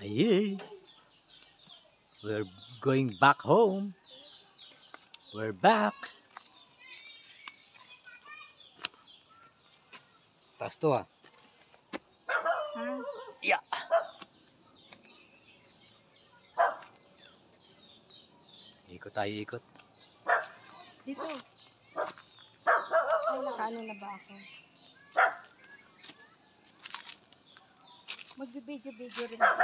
Ayy, we're going back home. We're back. Taas to ah. Yeah. Ikot tayo, ikot. Dito. Ay, nakaano na ba ako? Magbibideo-video rin ako.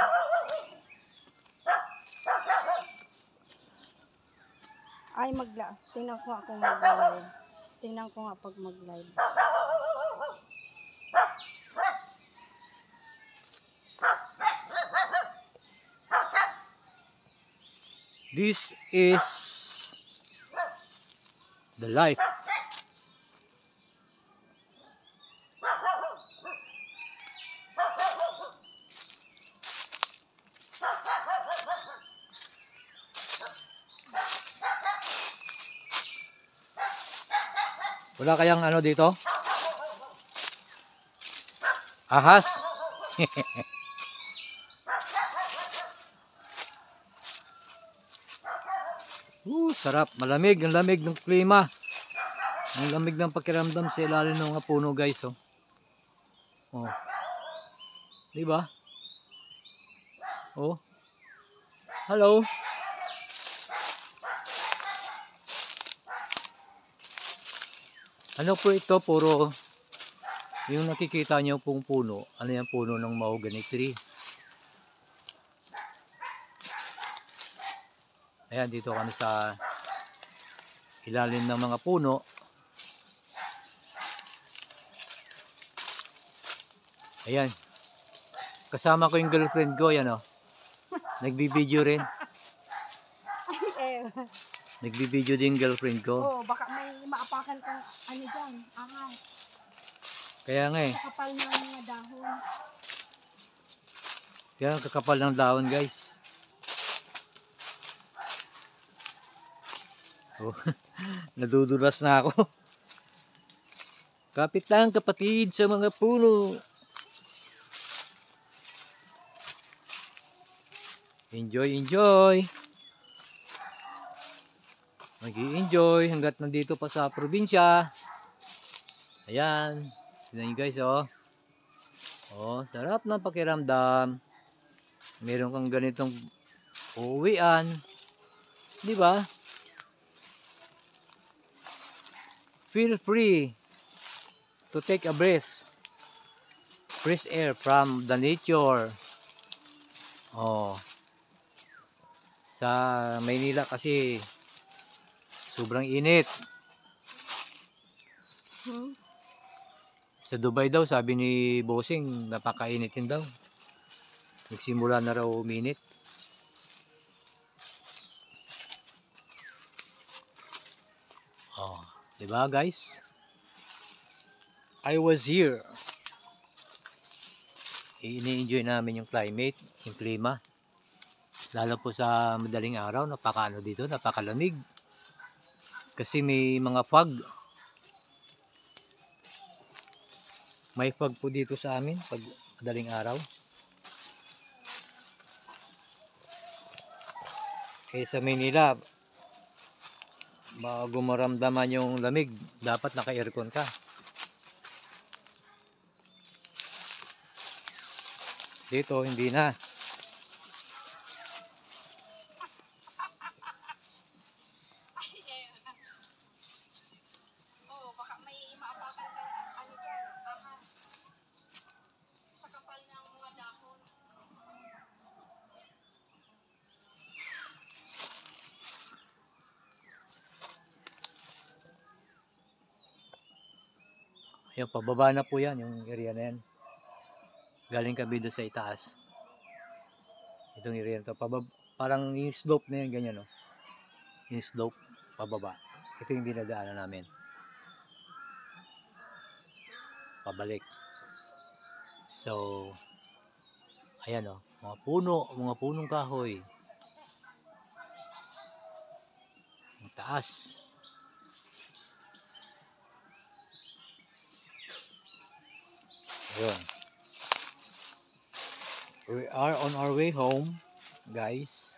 Ay, tingnan ko nga kung mag-live. Tingnan ko nga pag mag-live. This is the life. Wala kayang ano dito? Ahas. Sarap, malamig, ang lamig ng klima. Ang lamig ng pakiramdam sa ilalim ng mga puno, guys, oh. Oh. 'Di ba? Oh. Hello. Ano po ito? Puro yung nakikita niyo pong puno. Ano yan? Puno ng mahogany tree. Ayan, dito kami sa ilalim ng mga puno. Ayan. Kasama ko yung girlfriend ko, yan oh. Nagbibideo rin. Nagbibideo din yung girlfriend ko. Oo, baka may maapakan kang ano dyan, ahas. Kaya nga eh. Kapal na mga dahon. Kaya kakapal ng dahon, guys. Oh, nadudulas na ako. Kapit lang kapatid sa mga puno. Enjoy, enjoy. Mag-i-enjoy hanggat nandito pa sa probinsya. Ayan. Tignan nyo guys, oh. Oh, sarap ng pakiramdam. Meron kang ganitong uuwian. Di ba? Feel free to take a breath. Fresh air from the nature. Oh. Sa Maynila kasi sobrang init. Sa Dubai daw, sabi ni Bossing, napakainitin daw. Nagsimula na raw uminit. Oh, 'di ba guys? I was here. Ini-enjoy namin yung climate, yung klima. Lalo po sa madaling araw, napakaano dito, napakalamig. Kasi may mga fog. May fog po dito sa amin pag madaling araw. Kaya sa Manila, bago maramdaman yung lamig, dapat naka-aircon ka. Dito, hindi na. Yung pababa na po yan, yung area na yan. Galing kami doon sa itaas. Itong area na to, parang yung slope na yan, ganyan, no? Yung slope, pababa. Ito yung dinadaanan namin. Pabalik. So, ayan, no? Mga puno, mga punong kahoy. Ang taas. Ayun. We are on our way home, guys.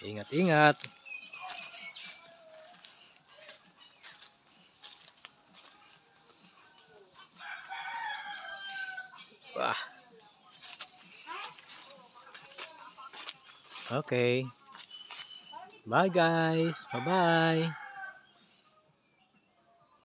Ingat-ingat. Wah. Okay. Bye guys. Bye-bye.